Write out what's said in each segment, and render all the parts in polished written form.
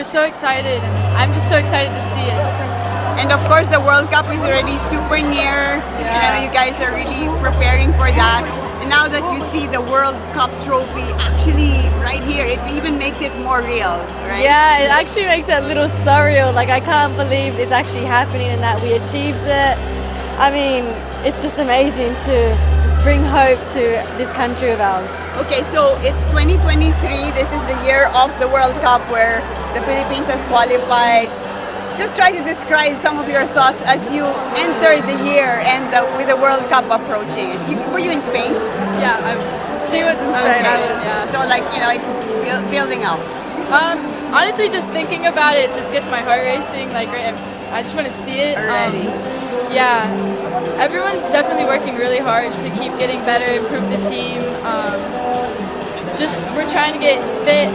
so excited, and I'm just so excited to see it. And of course, the World Cup is already super near. Yeah. You guys are really preparing for that. And now that you see the World Cup trophy actually right here, it even makes it more real, right? Yeah, it actually makes it a little surreal. Like, I can't believe it's actually happening and that we achieved it. I mean, it's just amazing to bring hope to this country of ours. Okay, so it's 2023. This is the year of the World Cup where the Philippines has qualified. Just try to describe some of your thoughts as you enter the year and with the World Cup approaching. Were you in Spain? Yeah, She was in Spain. Okay. Yeah. So it's building up. Honestly, just thinking about it just gets my heart racing. Like, I just want to see it Already. Yeah, everyone's definitely working really hard to keep getting better, improve the team. We're trying to get fit.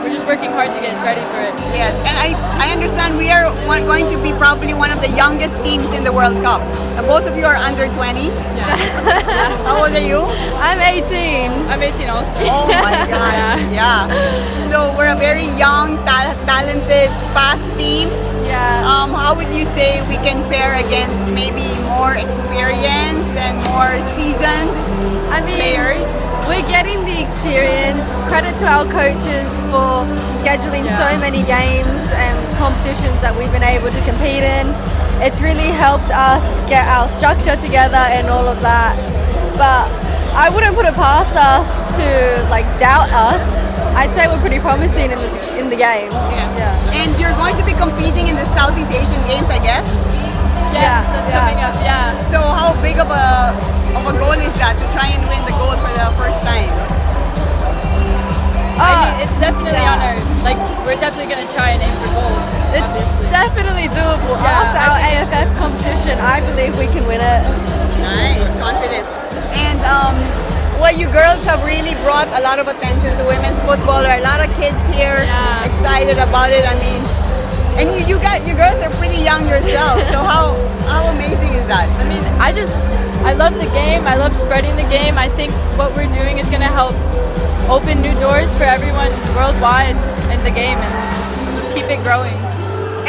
We're just working hard to get ready for it. Yes, and I understand we are going to be probably one of the youngest teams in the World Cup. Both of you are under 20. Yeah. How old are you? I'm 18. I'm 18 also. Oh my God. Yeah. So we're a very young, talented, fast team. Yeah. How would you say we can fare against maybe more experienced and more seasoned players? We're getting the experience. Credit to our coaches for scheduling so many games and competitions that we've been able to compete in. It's really helped us get our structure together and all of that. But I wouldn't put it past us to doubt us. I'd say we're pretty promising in the games. Yeah. And you're going to be competing in the Southeast Asian Games, I guess? Yes, that's coming up. Yeah. So how big of a goal is that to try and win the gold for the first time? I mean, it's definitely on our. We're definitely gonna try and aim for gold. It's obviously. definitely doable. After our AFF competition, I believe we can win it. Nice, confident. And well, you girls have really brought a lot of attention to women's football. There are a lot of kids here excited about it. I mean, and you girls are pretty young yourself. So how amazing is that? I mean, I love the game. I love spreading the game. I think what we're doing is gonna help open new doors for everyone worldwide in the game and just keep it growing.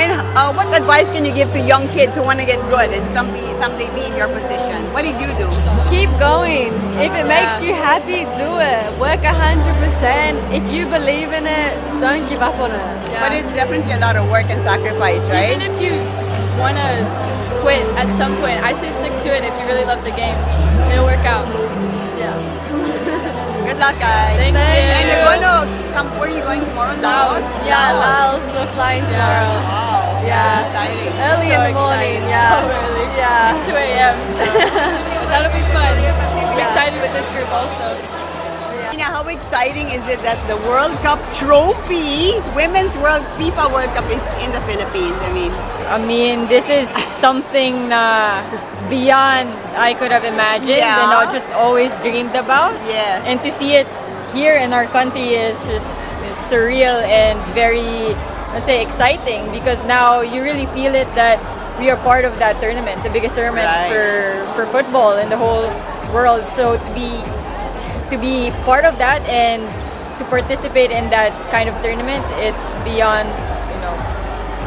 And what advice can you give to young kids who want to get good and someday be in your position? What did you do? Keep going. If it makes you happy, do it. Work 100%. If you believe in it, don't give up on it. Yeah. But it's definitely a lot of work and sacrifice, right? Even if you wanna quit at some point, I say stick to it. If you really love the game, it'll work out. Yeah. Good luck, guys. Thank you. And you're going to come. Where are you going tomorrow? Laos. Yeah, Laos. We're flying tomorrow. Wow. Yeah. Exciting. Early in the morning. Excited. Yeah. So early. Yeah. 2 a.m. So. But that'll be fun. I'm excited with this group also. Ina, how exciting is it that the World Cup trophy, FIFA World Cup is in the Philippines? I mean, this is something beyond I could have imagined and I just always dreamed about. Yes. And to see it here in our country is just surreal and very, let's say, exciting because now you really feel it that we are part of that tournament, the biggest tournament for football in the whole world. So to be part of that and to participate in that kind of tournament, it's beyond,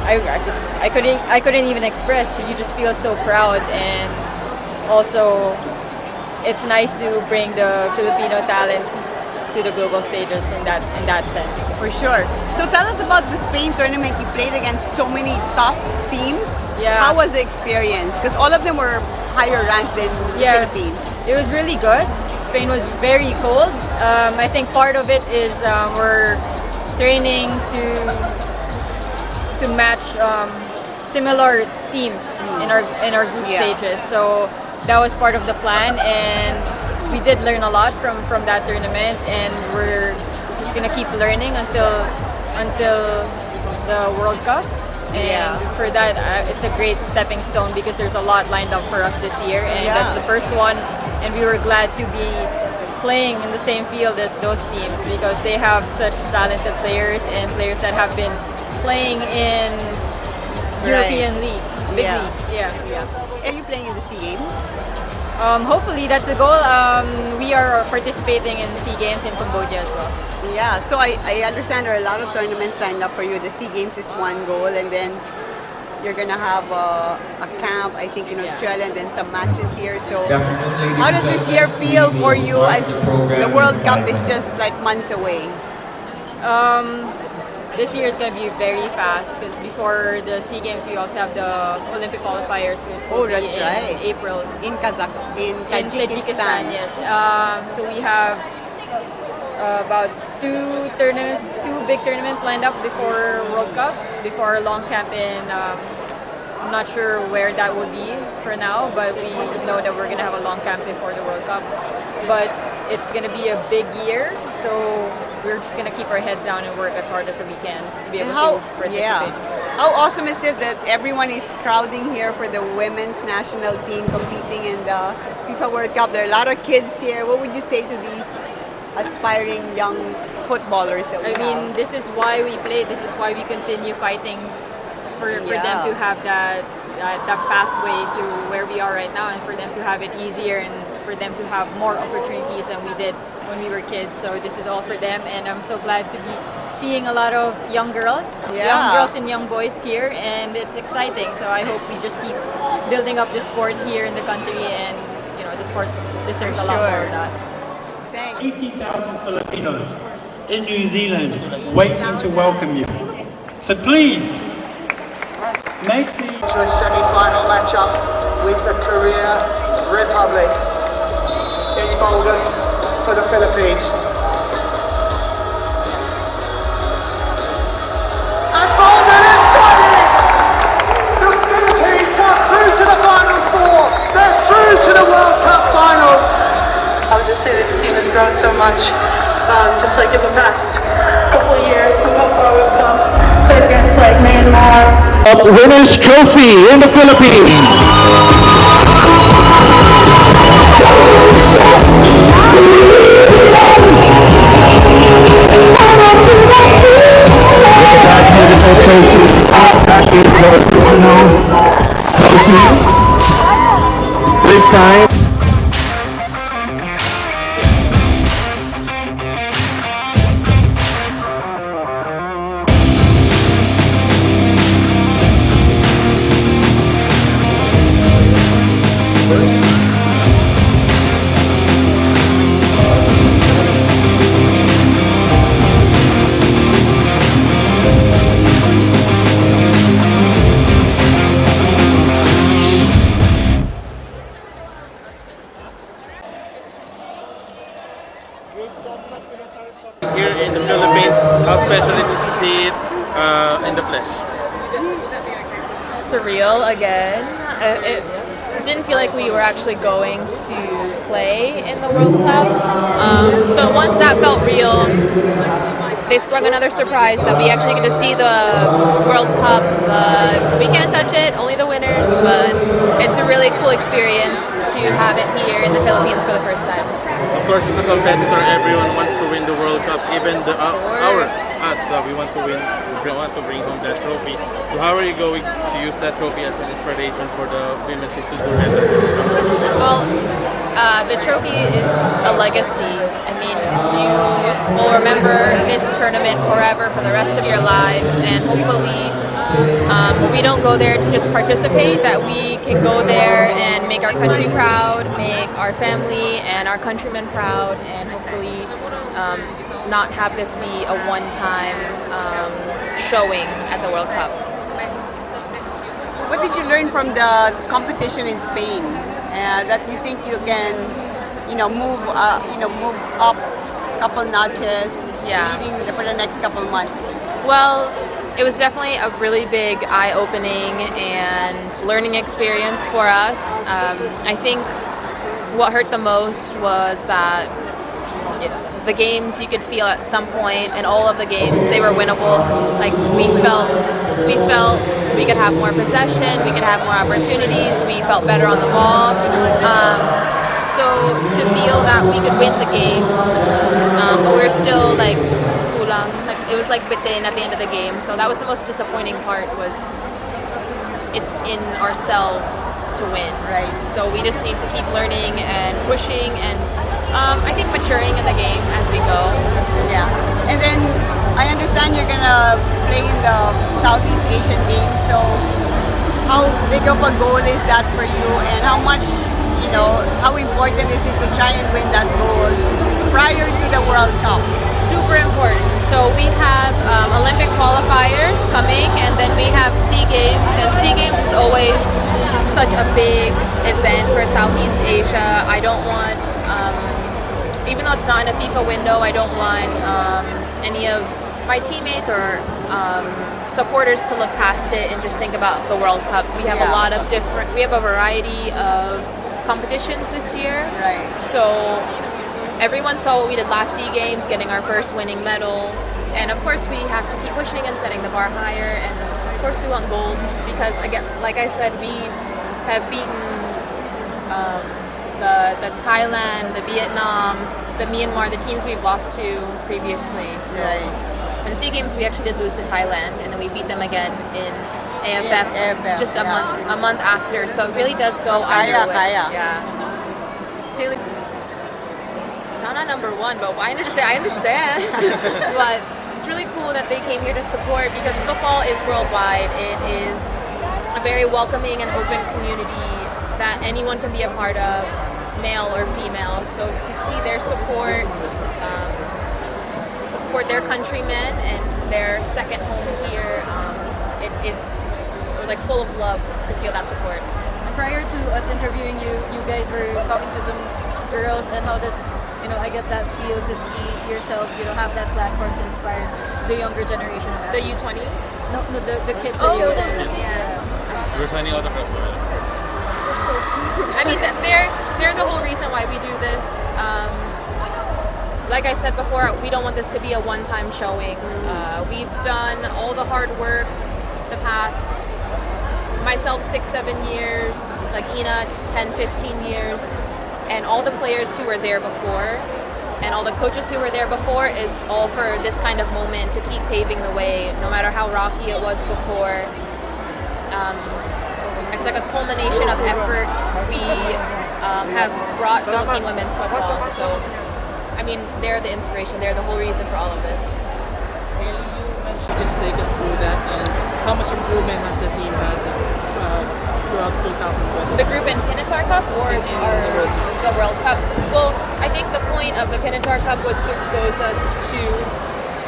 I couldn't even express. You just feel so proud, and also it's nice to bring the Filipino talents to the global stages in that sense. For sure. So tell us about the Spain tournament. You played against so many tough teams. Yeah. How was the experience? Because all of them were higher ranked than the Philippines. It was really good. Spain was very cold. I think part of it is we're training to match similar teams in our group stages. So that was part of the plan, and we did learn a lot from that tournament, and we're just gonna keep learning until the World Cup. And for that, it's a great stepping stone because there's a lot lined up for us this year, and that's the first one. And we were glad to be playing in the same field as those teams because they have such talented players and players that have been playing in European leagues, big leagues. Are you playing in the SEA Games? Hopefully that's the goal. We are participating in SEA Games in Cambodia as well. Yeah, so I understand there are a lot of tournaments lined up for you. The SEA Games is one goal, and then you're gonna have a camp, I think, in Australia, and then some matches here. So, how does this year feel for you as the World Cup is just like months away? This year is going to be very fast because before the SEA Games, we also have the Olympic qualifiers, which will be That's in right. April. In In Tajikistan. yes. So we have about two big tournaments lined up before World Cup, before our long camp in. I'm not sure where that would be for now, but we know that we're going to have a long camp before the World Cup. But it's going to be a big year, so we're just going to keep our heads down and work as hard as we can to be able to participate. How awesome is it that everyone is crowding here for the women's national team competing in the FIFA World Cup? There are a lot of kids here. What would you say to these aspiring young footballers that we have? This is why we play. This is why we continue fighting for them to have that pathway to where we are right now, and for them to have it easier, and for them to have more opportunities than we did when we were kids. So this is all for them, and I'm so glad to be seeing a lot of young girls and young boys here, and it's exciting. So I hope we just keep building up the sport here in the country, and the sport deserves a lot more of that. Thanks. 80,000 Filipinos in New Zealand waiting to welcome you. So please, make the to a semi-final matchup with the Korea Republic. It's Bolden for the Philippines. And Bolden has got it! The Philippines are through to the Final Four. They're through to the World Cup Finals. I would just say this team has grown so much, just like in the past couple of years. Look how far we've come. Played against like Myanmar. Winners Trophy in the Philippines. This time. Here in the Philippines, how special is it to see it in the flesh? Surreal again. It didn't feel like we were actually going to play in the World Cup. So once that felt real, they sprung another surprise that we actually get to see the World Cup. We can't touch it, only the winners, but it's a really cool experience to have it here in the Philippines for the first time. Of course, as a competitor, everyone wants to win the World Cup. Even we want to win. We want to bring home that trophy. So how are you going to use that trophy as an inspiration for the women's to do that? Well, the trophy is a legacy. I mean, you will remember this tournament forever for the rest of your lives, and hopefully we don't go there to just participate, that we can go there and make our country proud, make our family and our countrymen proud, and hopefully not have this be a one-time showing at the World Cup. What did you learn from the competition in Spain that you think you can, move up a couple notches, leading for the next couple months? Well, it was definitely a really big eye-opening and learning experience for us. I think what hurt the most was that the games, you could feel at some point in all of the games, they were winnable. Like we felt we could have more possession, we could have more opportunities, we felt better on the ball. So to feel that we could win the games, but we're still like kulang. Like it was like bitin at the end of the game. So that was the most disappointing part, was it's in ourselves to win. Right. So we just need to keep learning and pushing and I think maturing in the game as we go. Yeah. playing in the Southeast Asian Games. So how big of a goal is that for you, and how much, how important is it to try and win that goal prior to the World Cup? Super important. So we have Olympic qualifiers coming, and then we have SEA Games, and SEA Games is always such a big event for Southeast Asia. I don't want, even though it's not in a FIFA window, I don't want any of my teammates or supporters to look past it and just think about the World Cup. We have a lot of we have a variety of competitions this year. Right. So everyone saw what we did last SEA Games, getting our first winning medal. And of course we have to keep pushing and setting the bar higher. And of course we want gold because, again, like I said, we have beaten the Thailand, the Vietnam, the Myanmar, the teams we've lost to previously. So in SEA Games we actually did lose to Thailand, and then we beat them again in AFF just a month after. So it really does go either way. Yeah. It's not number one, but I understand. But it's really cool that they came here to support, because football is worldwide. It is a very welcoming and open community that anyone can be a part of, male or female. So to see their support, to support their countrymen and their second home here, we're like full of love to feel that support. Prior to us interviewing you, you guys were talking to some girls, and how does, I guess that feel to see yourselves, have that platform to inspire the younger generation of The athletes? U20? No, the kids. Oh, that you the said. kids. Yeah. We're signing autographs already. I mean, they're the whole reason why we do this. Like I said before, we don't want this to be a one-time showing. We've done all the hard work the past, myself 6-7 years, like Ina 10-15 years, and all the players who were there before and all the coaches who were there before is all for this kind of moment, to keep paving the way, no matter how rocky it was before. It's like a culmination of effort. We have brought Philippine women's football. So, I mean, they're the inspiration. They're the whole reason for all of this. Really, you mentioned, just take us through that, and how much improvement has the team had throughout 2020? The group in Pinatar Cup or the World Cup? Well, I think the point of the Pinatar Cup was to expose us to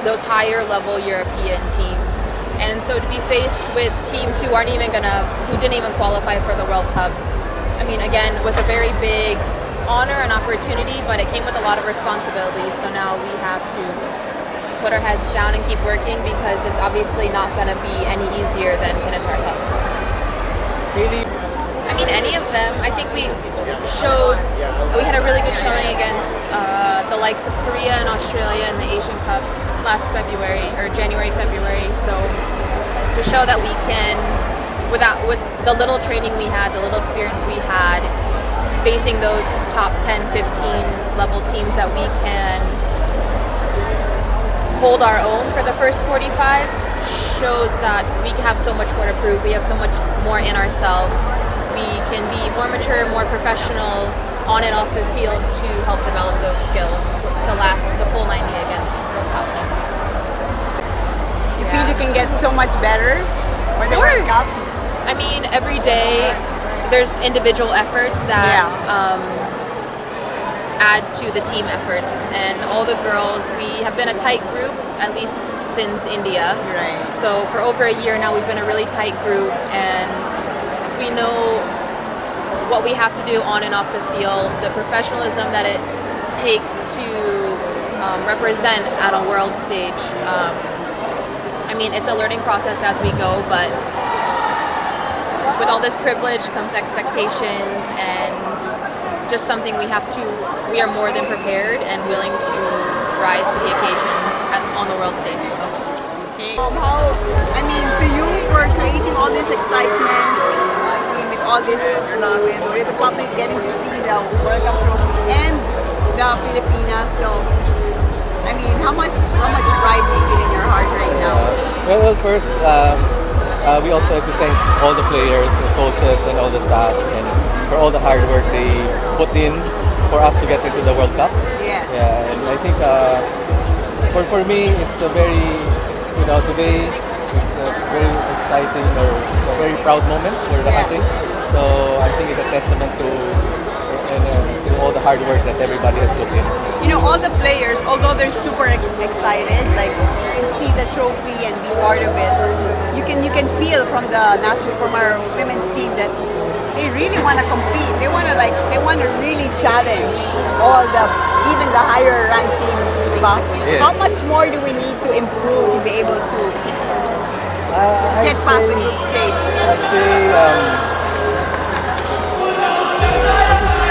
those higher level European teams. And so to be faced with teams who didn't even qualify for the World Cup, I mean, again, it was a very big honor and opportunity, but it came with a lot of responsibility. So now we have to put our heads down and keep working, because it's obviously not going to be any easier than Pinatar Cup. Really? I mean, any of them. I think we had a really good showing against the likes of Korea and Australia in the Asian Cup last February, or January, February. So to show that we can, with the little training we had, the little experience we had, facing those top 10, 15 level teams, that we can hold our own for the first 45, shows that we have so much more to prove. We have so much more in ourselves. We can be more mature, more professional on and off the field to help develop those skills to last the full 90 against those top teams. You think you can get so much better for the World Cup? I mean, every day there's individual efforts that add to the team efforts, and all the girls, we have been a tight group, at least since India. Right. So for over a year now, we've been a really tight group, and we know what we have to do on and off the field, the professionalism that it takes to represent at a world stage. I mean, it's a learning process as we go, but with all this privilege comes expectations, and just something we are more than prepared and willing to rise to the occasion on the world stage. To you, for creating all this excitement, with all this, with the public getting to see the World Cup Trophy and the Filipinas, so how much pride do you feel in your heart right now? Well, first, we also have to thank all the players, the coaches, and all the staff, and for all the hard work they put in for us to get into the World Cup. Yeah. Yeah, and I think for me, it's a very, today it's a very exciting or a very proud moment for the country. So I think it's a testament to all the hard work that everybody has put in. You know, all the players, although they're super excited, like to see the trophy and be part of it, you can feel from our women's team that they really want to compete. They want to really challenge even the higher ranked teams. Yeah. How much more do we need to improve to be able to get past the group stage? I'd say,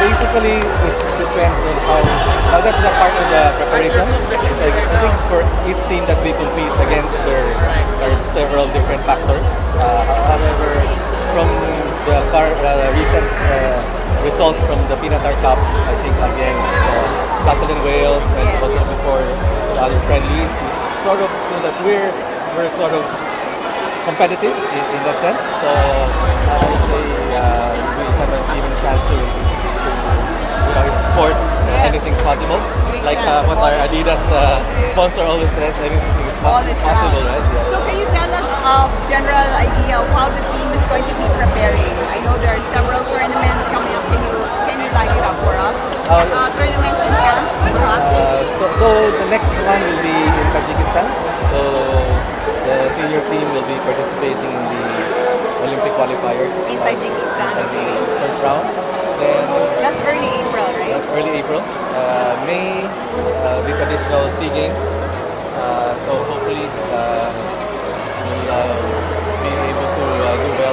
basically, it depends on how that's the part of the preparation. Like, I think for each team that we compete against, there are several different factors. However, from the recent results from the Pinatar Cup, I think against Scotland and Wales, and also before the other friendlies, we sort of feel that we're sort of competitive in that sense. So I would say we have an even chance to it's sport, anything's possible. Like what our Adidas sponsor always says, anything is possible, right? Yeah. So can you tell us a general idea of how the team is going to be preparing? I know there are several tournaments coming up. Can you line it up for us? Tournaments and camps for us? So the next one will be in Tajikistan. So the senior team will be participating in the Olympic qualifiers. In Tajikistan, okay. First round. Then that's early April, right? That's early April. May, the traditional SEA Games. So hopefully we'll be able to do well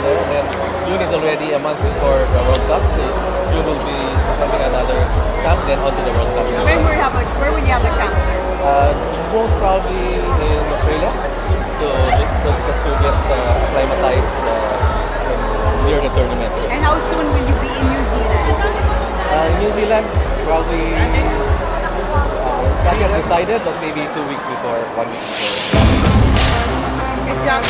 there. Then June is already a month before the World Cup. So June will be having another camp, then on to the World Cup. Where will you have the camp, sir? Most probably in Australia. So just to get acclimatized near the tournament. And how soon will you be in New Zealand? In New Zealand, probably it's not yet decided, but maybe 2 weeks before, 1 week before. Good job.